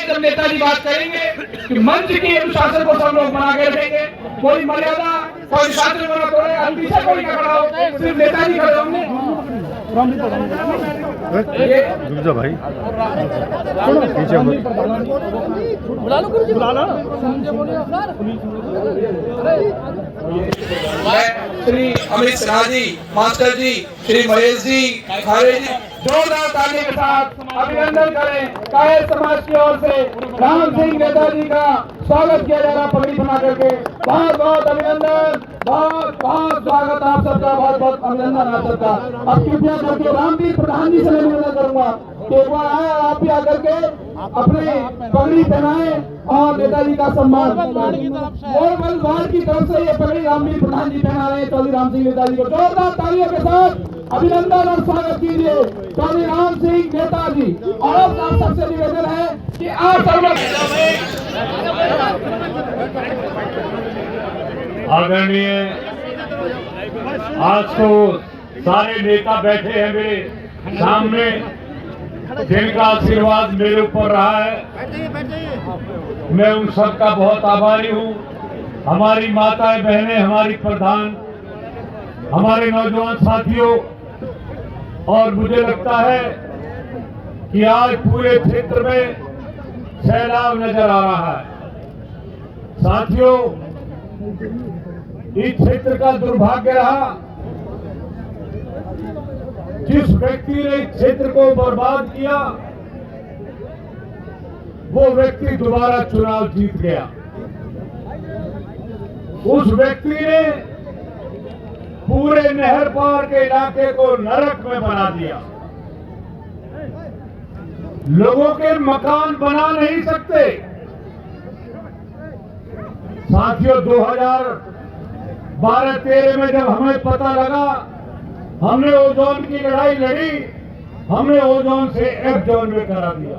जब नेताजी बात करेंगे कि मंच की अनुशासन को सब लोग बना के रखेंगे, कोई मर्यादा कोई शास्त्र बना तोड़े, पीछे कोई ना खड़ा हो, सिर्फ नेताजी खड़े होंगे। भाई पीछे बुला लो गुरुजी, बुला लो। मैं श्री अमित सिन्हा जी, मास्टर जी, श्री महेश जी, खारे जी, जोरदार ताली के साथ अभिनंदन करें। कायर समाज की ओर से राम सिंह नेताजी का स्वागत किया जा रहा पगड़ी बना करके। बहुत बहुत अभिनंदन, बहुत बहुत स्वागत आप सबका, बहुत बहुत अभिनंदन आप सबका। अब कृपया करके रामवीर प्रधान जी से मैं निवेदन करूंगा कि एक बार आए आप भी आकर के अपने पगड़ी पहनाए और नेताजी का सम्मान। मोरबल वार्ड की तरफ से ये पगड़ी रामवीर प्रधान जी पहना रहे हैं चौधरी राम सिंह नेताजी को। जोरदार तालियों के साथ अभिनंदन और स्वागत कीजिए चौधरी राम सिंह नेताजी। और अब आप सबसे निवेदन है कि आप सब लोग आदरणीय, आज तो सारे नेता बैठे हैं मेरे सामने, जिनका आशीर्वाद मेरे ऊपर रहा है, मैं उन सबका बहुत आभारी हूँ। हमारी माताएं बहनें, हमारी प्रधान, हमारे नौजवान साथियों, और मुझे लगता है कि आज पूरे क्षेत्र में सैलाब नजर आ रहा है। साथियों, इस क्षेत्र का दुर्भाग्य रहा, जिस व्यक्ति ने इस क्षेत्र को बर्बाद किया वो व्यक्ति दोबारा चुनाव जीत गया। उस व्यक्ति ने पूरे नहर पार के इलाके को नरक में बना दिया। लोगों के मकान बना नहीं सकते। साथियों, 2012-13 में जब हमें पता लगा, हमने ओजोन की लड़ाई लड़ी, हमने ओजोन से एफ जोन में करा दिया।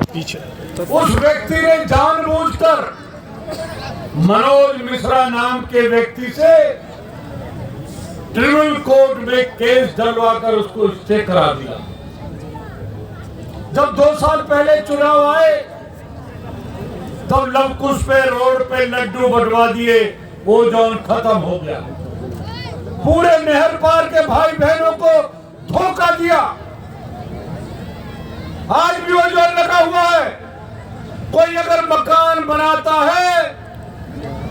पीछे उस व्यक्ति ने जानबूझकर मनोज मिश्रा नाम के व्यक्ति से ट्रिब्यूनल कोर्ट में केस डलवाकर उसको स्टे करा दिया। जब 2 साल पहले चुनाव आए तब लवकुश पे रोड पे लड्डू बंटवा दिए, ओजोन खत्म हो गया। पूरे नहर पार के भाई बहनों को धोखा दिया। आज भी ओजोन लगा हुआ है। कोई अगर मकान बनाता है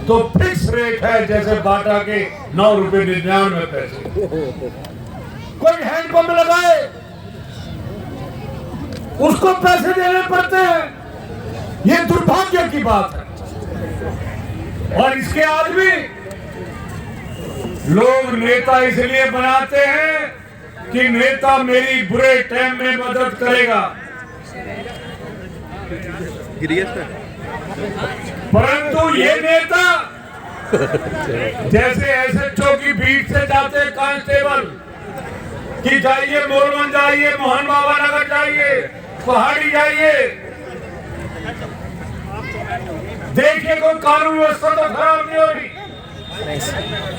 तो फिक्स रेट है, जैसे बाटा के 9.99 पैसे। कोई हैंडपंप लगाए उसको पैसे देने पड़ते हैं। ये दुर्भाग्य की बात है। और इसके आज भी लोग नेता इसलिए बनाते हैं कि नेता मेरी बुरे टाइम में मदद करेगा, परंतु ये नेता जैसे एसएचओ की भीड़ से जाते कांस्टेबल कि जाइए मोरवन जाइए, मोहन बाबा नगर जाइए, पहाड़ी जाइए, देखिए कोई कानून व्यवस्था तो खराब नहीं हो रही,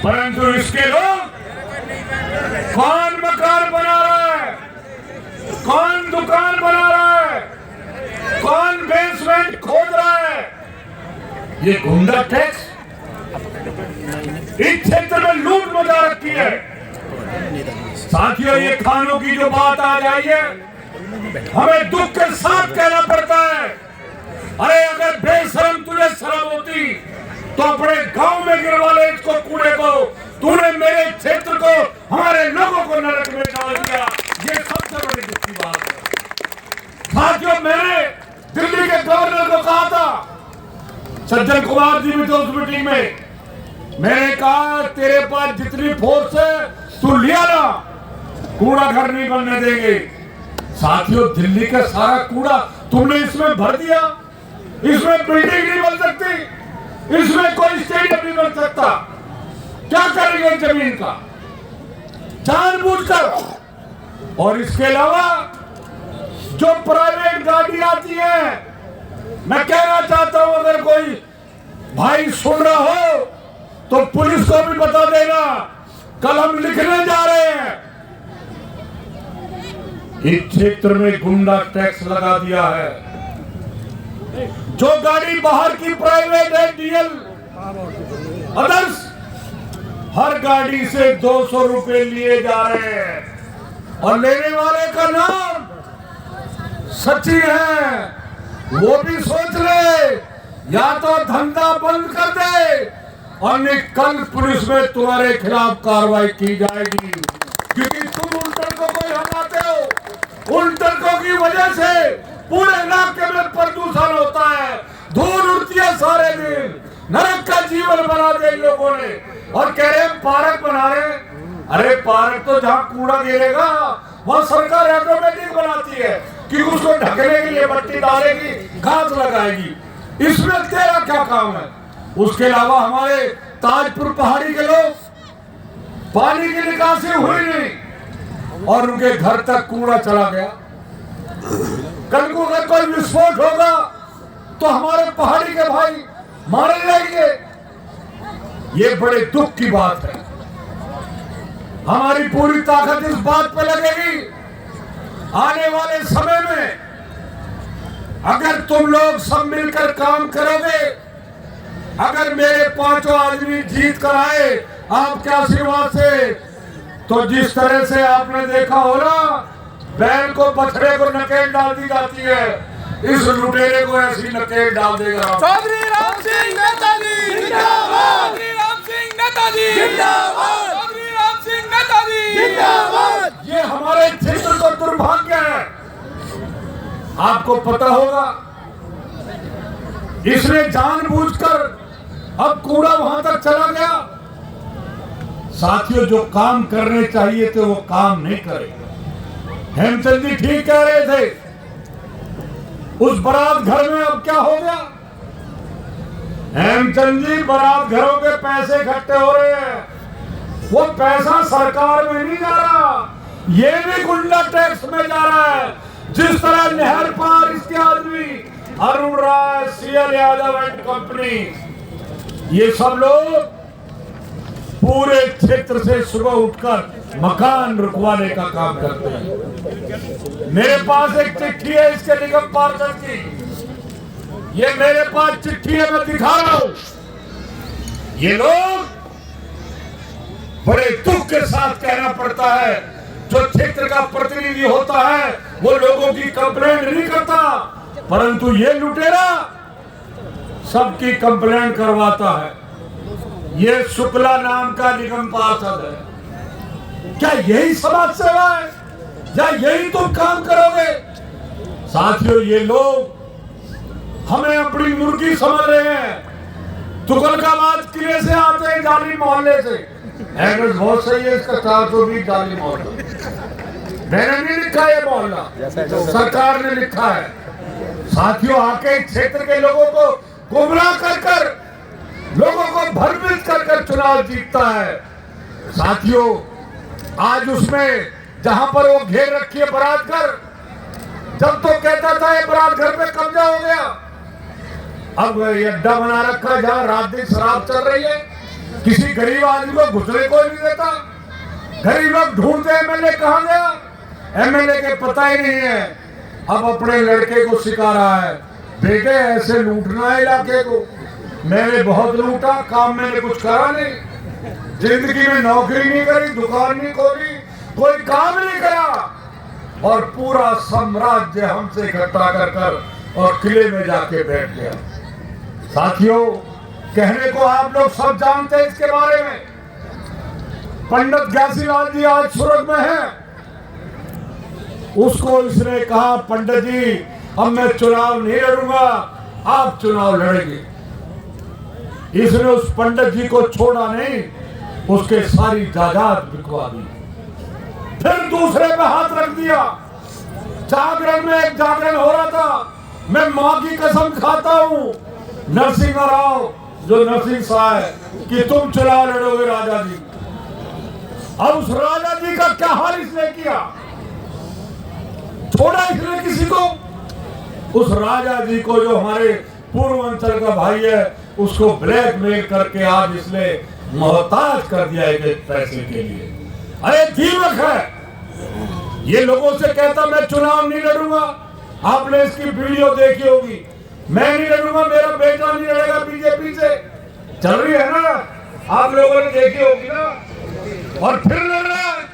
परंतु इसके लोग कौन मकान बना रहा है, कौन दुकान बना रहा है, कौन बेसमेंट खोद रहा है, ये गुंडा टैक्स इस क्षेत्र में लूट मचा रखी है। साथियों, ये खानों की जो बात आ जाए हमें दुख के साथ कहना पड़ता है। अरे अगर बेशरम तुझे शर्म होती तो अपने गांव में गिरवा ले इसको, कूड़े को। तूने मेरे क्षेत्र को, हमारे लोगों को नरक में डाल दिया। ये सबसे बड़ी दुख की बात है। साथियों, मैंने दिल्ली के गवर्नर को कहा था, सज्जन कुमार जी भी थे उस मीटिंग में, मैंने कहा तेरे पास जितनी फोर्स है तू लिया ना, कूड़ा घर नहीं बनने देंगे। साथियों, दिल्ली का सारा कूड़ा तुमने इसमें भर दिया। इसमें बिल्डिंग नहीं बन सकती, इसमें कोई स्टेडियम नहीं बन सकता। क्या करेंगे जमीन का, जानबूझकर। और इसके अलावा जो प्राइवेट गाड़ी आती है, मैं कहना चाहता हूं अगर कोई भाई सुन रहा हो तो पुलिस को भी बता देना, कल हम लिखने जा रहे हैं। इस क्षेत्र में गुंडा टैक्स लगा दिया है। जो गाड़ी बाहर की प्राइवेट है, डीएल अदर्स, हर गाड़ी से 200 रुपए लिए जा रहे हैं और लेने वाले का नाम सचिन है। वो भी सोच ले, या तो धंधा बंद कर दे और नहीं कल पुलिस में तुम्हारे खिलाफ कार्रवाई की जाएगी, क्योंकि तुम उन टरकों को हटाते हो। उन टरकों की वजह से पूरे इलाके में प्रदूषण होता है, धूल उड़ती है सारे दिन, नरक का जीवन बना दिया इन लोगों ने। और कह रहे हैं पार्क बना रहे हैं। अरे पार्क तो जहाँ कूड़ा गिरेगा वहाँ सरकार ऑटोमेटिक बनाती है कि उसको ढकने के लिए मट्टी डालेगी, घास लगाएगी। इसमें तेरा क्या काम है? उसके अलावा हमारे ताजपुर पहाड़ी के लोग, पानी की निकासी हुई नहीं और उनके घर तक कूड़ा चला गया। कल को अगर कोई विस्फोट होगा तो हमारे पहाड़ी के भाई मारे जाएंगे। ये बड़े दुख की बात है। हमारी पूरी ताकत इस बात पे लगेगी, आने वाले समय में अगर तुम लोग सब मिलकर काम करोगे, अगर मेरे 5 आदमी जीत कर आए आपके आशीर्वाद से, तो जिस तरह से आपने देखा हो ना, बैल को बछड़े को नकेल डाल दी जाती है, इस लुटेरे को ऐसी नकेल डाल देगा। चौधरी राम सिंह नेताजी जिंदाबाद, चौधरी राम सिंह नेताजी जिंदाबाद, चौधरी राम सिंह नेताजी जिंदाबाद। ये हमारे क्षेत्र का दुर्भाग्य है। आपको पता होगा, इसने जानबूझकर अब कूड़ा वहां तक चला गया। साथियों, जो काम करने चाहिए थे वो काम नहीं करे। हेमचंद जी ठीक कह रहे थे, उस बारात घर में अब क्या हो गया? हेमचंद जी, बारात घरों के पैसे इकट्ठे हो रहे हैं, वो पैसा सरकार में नहीं जा रहा, ये भी गुंडा टैक्स में जा रहा है। जिस तरह नहर पार इसके आदमी अरुण राय, सीएल यादव एंड कंपनी, ये सब लोग पूरे क्षेत्र से सुबह उठकर मकान रुकवाने का काम करते हैं। मेरे पास एक चिट्ठी है इसके निगम पार्षद की, ये मेरे पास चिट्ठी है, मैं दिखा रहा हूं। ये लोग बड़े दुख के साथ कहना पड़ता है, जो क्षेत्र का प्रतिनिधि होता है वो लोगों की कंप्लेंट नहीं करता, परंतु ये लुटेरा सबकी कंप्लेंट करवाता है। ये शुक्ला नाम का निगम पार्षद है। क्या यही समाज सेवा है या यही तुम काम करोगे? साथियों, ये लोग हमें अपनी मुर्गी समझ रहे हैं। तुगलकाबाद किले से आते हैं, जाली मोहल्ले से, एड्रेस बहुत सही है इसका, 420 जाली मोहल्ला। मैंने नहीं लिखा ये मोहल्ला, सरकार ने लिखा है। साथियों, आके क्षेत्र के लोगों को गुमराह कर लोगों को भ्रमित कर चुनाव जीतता है। साथियों, आज उसमें जहां पर वो घेर रखी है बारात घर, जब तो कहता था ये बारात घर पे कब्जा हो गया, अब ये अड्डा बना रखा है जहां रात दिन शराब चल रही है। किसी गरीब आदमी को घुसने को नहीं देता। गरीब लोग ढूंढते एमएलए कहां गया, एमएलए के पता ही नहीं है। अब अपने लड़के को सिखा रहा है, बेटे ऐसे लूटना है इलाके को। मैंने बहुत लूटा, काम मैंने कुछ करा नहीं, जिंदगी में नौकरी नहीं करी, दुकान नहीं खोली, कोई काम नहीं करा और पूरा साम्राज्य हमसे इकट्ठा कर और किले में जाके बैठ गया। साथियों, कहने को आप लोग सब जानते हैं इसके बारे में। पंडित घासीलाल जी आज सुरग में हैं। उसको इसने कहा, पंडित जी अब मैं चुनाव नहीं लड़ूंगा, आप चुनाव लड़ेंगे। इसने उस पंडित जी को छोड़ा नहीं, उसके सारी जायदाद बिकवा दी। फिर दूसरे पे हाथ रख दिया। जागरण में एक जागरण हो रहा था, मैं मां की कसम खाता हूं नरसिंह राव, जो नरसिंह शाह है, कि तुम चुनाव लड़ोगे राजा जी। अब उस राजा जी का क्या हाल इसने किया? छोड़ा इसने किसी को? उस राजा जी को, जो हमारे पूर्वांचल का भाई है, उसको ब्लैकमेल करके आज इसने मोहताज कर दिया एक पैसे के लिए। अरे दीमक है, ये लोगों से कहता मैं चुनाव नहीं लड़ूंगा। आपने इसकी वीडियो देखी होगी, मैं नहीं लड़ूंगा, मेरा बेटा नहीं लड़ेगा बीजेपी से। चल रही है ना, आप लोगों ने देखी होगी ना, और फिर लड़ रहा है।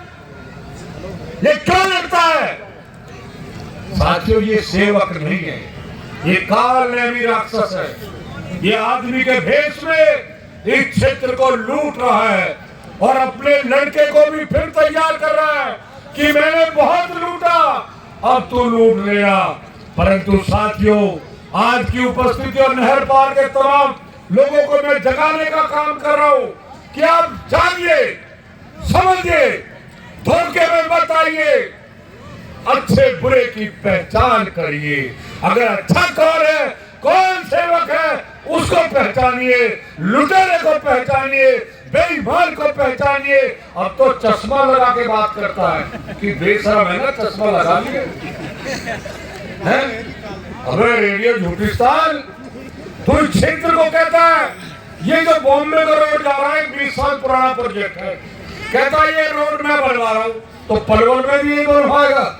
ये क्यों लड़ता है? साथियों, ये सेवक नहीं है, ये कालनेमी राक्षस है। ये आदमी के भेष में इस क्षेत्र को लूट रहा है और अपने लड़के को भी फिर तैयार कर रहा है कि मैंने बहुत लूटा, अब तू लूट लिया। परंतु साथियों, आज की उपस्थिति और नहर पार के तमाम लोगों को मैं जगाने का काम कर रहा हूं कि आप जानिए, समझिए, धोखे में मत आइए, अच्छे बुरे की पहचान करिए। अगर अच्छा कौन है, कौन सेवक है, उसको पहचानिए, लुटेरे को पहचानिए, बेईमान को पहचानिए। अब तो चश्मा लगा के बात करता है कि बेशरम है ना, चश्मा लगा लिए हैं। अबे रेडियो झूठिस्तान, तू क्षेत्र को कहता है ये जो बॉम्बे का रोड जा रहा है 20 साल पुराना प्रोजेक्ट है, कहता है ये रोड मैं बनवा रहा हूं, तो पलवल में भी ये बनवाएगा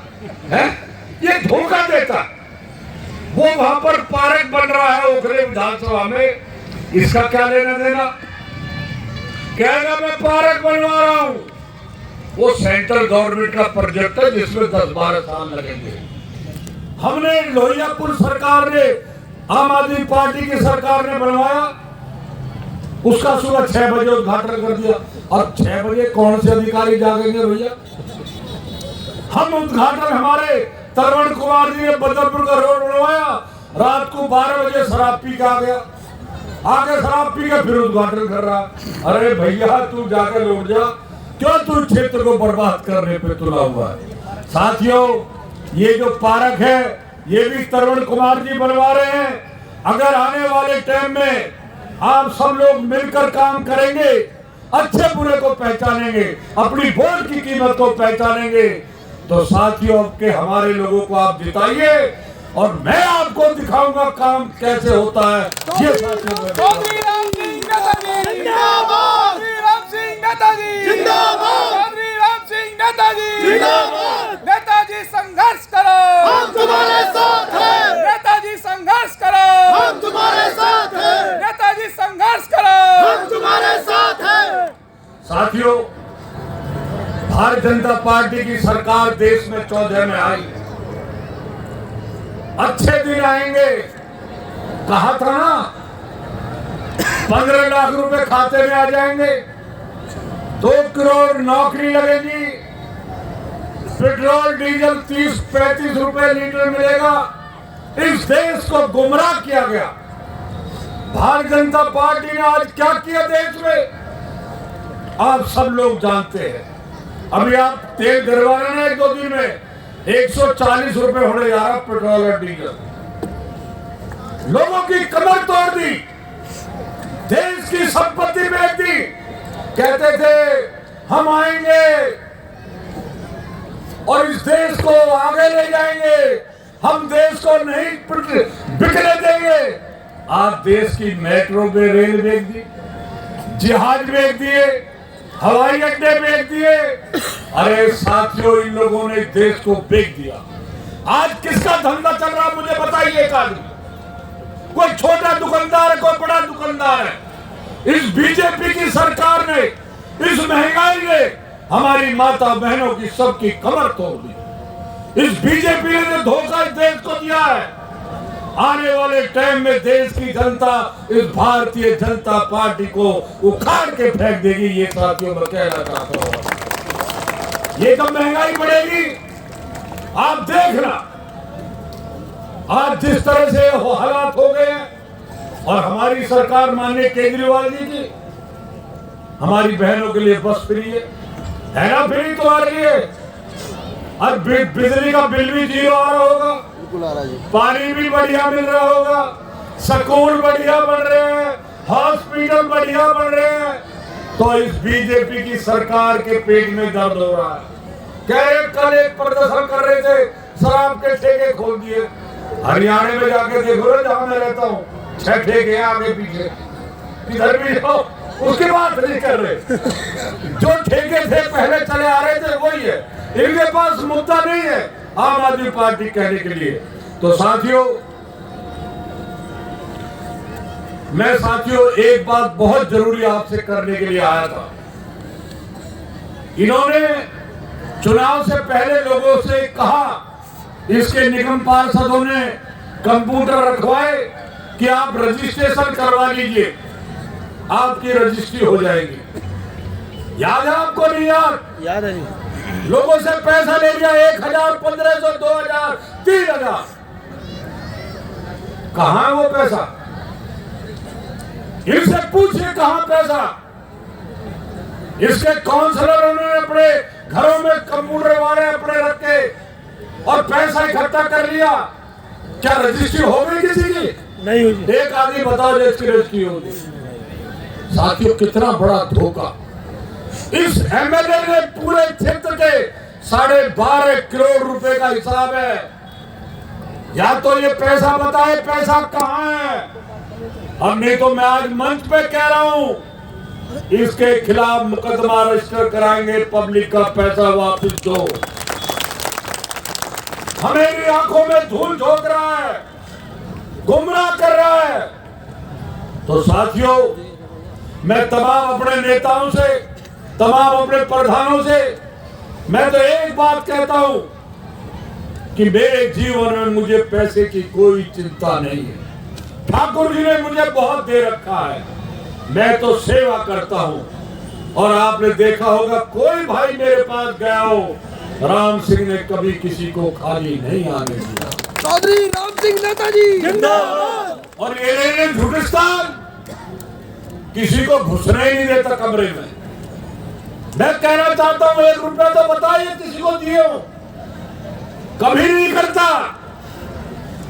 है? ये धोखा देता। वो वहां पर पार्क बन रहा है ओखरे विधानसभा में, इसका क्या लेना देना? कहेगा मैं पार्क बनवा रहा हूं। वो सेंट्रल गवर्नमेंट का प्रोजेक्ट है जिसमें 10-12 साल लगेंगे। हमने लोहियापुर सरकार ने, आम आदमी पार्टी की सरकार ने बनवाया, उसका सुबह 6 बजे उद्घाटन कर दिया। अब 6 बजे कौन से अधिकारी जागेंगे भैया? हम उद्घाटन, हमारे तरवण कुमार जी ने बदरपुर का रोड बनवाया, रात को 12 बजे शराब पी के आ गया, आके शराब पी के फिर उद्घाटन कर रहा। अरे भैया, तू जाकर लौट जा, क्यों तू क्षेत्र को बर्बाद करने पे तुला हुआ है? साथियों, ये जो पार्क है ये भी तरवण कुमार जी बनवा रहे हैं। अगर आने वाले टाइम में आप सब लोग मिलकर काम करेंगे, अच्छे बुरे को पहचानेंगे, अपनी वोट की कीमत को पहचानेंगे, तो साथियों के हमारे लोगों को आप जिताइए और मैं आपको दिखाऊंगा काम कैसे होता है। ये साथियों, चौधरी राम सिंह नेताजी जिंदाबाद, चौधरी राम सिंह नेताजी जिंदाबाद, चौधरी राम सिंह नेताजी जिंदाबाद। नेताजी संघर्ष करो, हम तुम्हारे साथ हैं। नेताजी संघर्ष करो, हम तुम्हारे साथ हैं। नेताजी संघर्ष करो, हम तुम्हारे साथ हैं। साथियों, भारतीय जनता पार्टी की सरकार देश में 14 में आई, अच्छे दिन आएंगे, कहा था ना, 15 लाख रुपए खाते में आ जाएंगे, 2 करोड़ नौकरी लगेगी, पेट्रोल डीजल 30-35 रुपए लीटर मिलेगा। इस देश को गुमराह किया गया। भारतीय जनता पार्टी ने आज क्या किया देश में, आप सब लोग जानते हैं। अभी आप तेल गिरवाने ना 1-2 दिन में 140 रुपए होने जा रहा पेट्रोल और डीजल। लोगों की कमर तोड़ दी, देश की संपत्ति बेच दी। कहते थे हम आएंगे और इस देश को आगे ले जाएंगे, हम देश को नहीं बिकने देंगे। आज देश की मेट्रो में रेल बेच दी, जहाज बेच दिए, हवाई अड्डे बेच दिए। अरे साथियों, इन लोगों ने देश को बेच दिया। आज किसका धंधा चल रहा मुझे बताइए। कोई छोटा दुकानदार है, कोई बड़ा दुकानदार है। इस बीजेपी की सरकार ने, इस महंगाई ने हमारी माता बहनों की सबकी कमर तोड़ दी। इस बीजेपी ने जो धोखा इस देश को दिया है, आने वाले टाइम में देश की जनता इस भारतीय जनता पार्टी को उखाड़ के फेंक देगी। ये साथियों मैं कहना चाहता हूं। ये कब महंगाई बढ़ेगी आप देखना। आज जिस तरह से हालात हो गए हैं, और हमारी सरकार माननीय केजरीवाल जी की हमारी बहनों के लिए बस फ्री है ना? फ्री तो आ रही है। और बिजली का बिल भी 0 आ रहा होगा, पानी भी बढ़िया मिल रहा होगा, स्कूल बढ़िया बन रहे हैं, हॉस्पिटल बढ़िया बन रहे हैं। तो इस बीजेपी की सरकार के पेट में दर्द हो रहा है। कल एक प्रदर्शन कर रहे थे, शराब के ठेके खोल दिए। हरियाणा में जाके देखो ना, जहां मैं रहता हूँ, 6 ठेके आगे पीछे, किधर भी जाओ उसकी बात नहीं कर रहे। जो ठेके थे पहले चले आ रहे थे वही है, इनके पास मुद्दा नहीं है आम आदमी पार्टी कहने के लिए। तो साथियों, मैं साथियों एक बात बहुत जरूरी आपसे करने के लिए आया था। इन्होंने चुनाव से पहले लोगों से कहा, इसके निगम पार्षदों ने कंप्यूटर रखवाए कि आप रजिस्ट्रेशन करवा लीजिए, आपकी रजिस्ट्री हो जाएगी। याद है आपको? नहीं याद? याद है जी। लोगों से पैसा ले लिया 1000, 1500, 2000, 3000। कहां है वो पैसा? इनसे पूछिए कहां पैसा। इसके काउंसलरों ने अपने घरों में कंप्यूटर वाले अपने रखे और पैसा इकट्ठा कर लिया। क्या रजिस्ट्री हो गई किसी की? नहीं हुई। एक आदमी बताओ जिसकी रजिस्ट्री होगी। साथियों कितना बड़ा धोखा। इस एमएलए ने पूरे क्षेत्र के 12.5 करोड़ रुपए का हिसाब है। या तो ये पैसा बताए, पैसा कहां है? अब नहीं तो मैं आज मंच पे कह रहा हूं, इसके खिलाफ मुकदमा रजिस्टर कराएंगे। पब्लिक का पैसा वापस दो। हमारी आंखों में धूल झोंक रहा है, गुमराह कर रहा है। तो साथियों, मैं तमाम अपने नेताओं से, तमाम अपने प्रधानों से मैं तो एक बात कहता हूं कि मेरे जीवन में मुझे पैसे की कोई चिंता नहीं है। ठाकुर जी ने मुझे बहुत दे रखा है, मैं तो सेवा करता हूं। और आपने देखा होगा, कोई भाई मेरे पास गया हो, राम सिंह ने कभी किसी को खाली नहीं आने दिया। चौधरी राम सिंह नेताजी जिंदाबाद। और ये झुकिस्तान किसी को घुसने ही नहीं देता कमरे में। मैं कहना चाहता हूं, 1 रुपया तो बताइए किसी को दिए हो? कभी नहीं करता।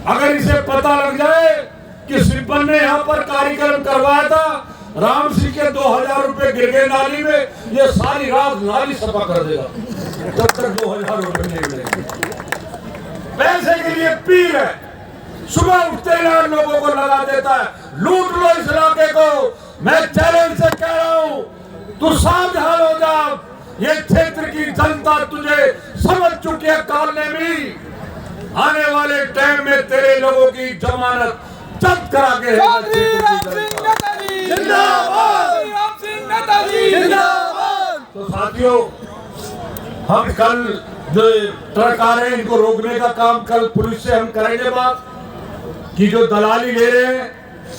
अगर इसे पता लग जाए कि सिब्बन ने यहाँ पर कार्यक्रम करवाया था, राम सिंह के 2000 रुपए गिर गए नाली में, ये सारी रात नाली सफा कर देगा जब तक 2000 रुपए नहीं मिलेंगे। पैसे के लिए पीर है, सुबह उठते ही लोगों को लगा देता है। लूट लो इस इलाके को। मैं चैलेंज से कह रहा हूं, तू सावधान हो जा। ये क्षेत्र की जनता तुझे समझ चुकी है। कालने में आने वाले टाइम में तेरे लोगों की जमानत जब्त करा के चौधरी राम सिंह नेताजी जिंदाबाद। राम सिंह नेताजी जिंदाबाद। तो साथियों, हम कल जो ट्रक आ रहे हैं इनको रोकने का काम कल पुलिस से हम करेंगे बात कि जो दलाली ले रहे हैं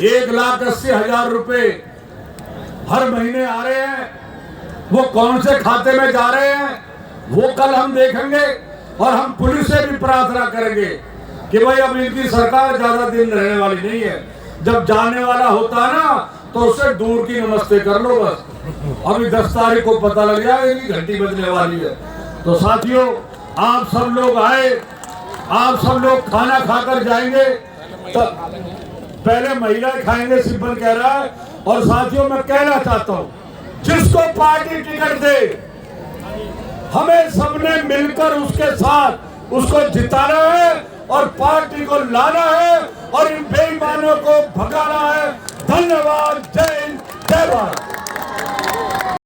1,80,000 रुपए हर महीने आ रहे हैं, वो कौन से खाते में जा रहे हैं वो कल हम देखेंगे। और हम पुलिस से भी प्रार्थना करेंगे कि भाई अब इनकी सरकार ज्यादा दिन रहने वाली नहीं है। जब जाने वाला होता है ना तो उससे दूर की नमस्ते कर लो बस। अभी 10 तारीख को पता लग जाएगी घंटी बजने वाली है। तो साथियों, आप सब लोग आए, आप सब लोग खाना खाकर जाएंगे। तो पहले महिलाएं खाएंगे, सिब्बन कह रहा है। और साथियों, मैं कहना चाहता हूं, जिसको पार्टी टिकट दे, हमें सबने मिलकर उसके साथ उसको जिताना है और पार्टी को लाना है और इन बेईमानों को भगाना है। धन्यवाद। जय हिंद, जय भारत।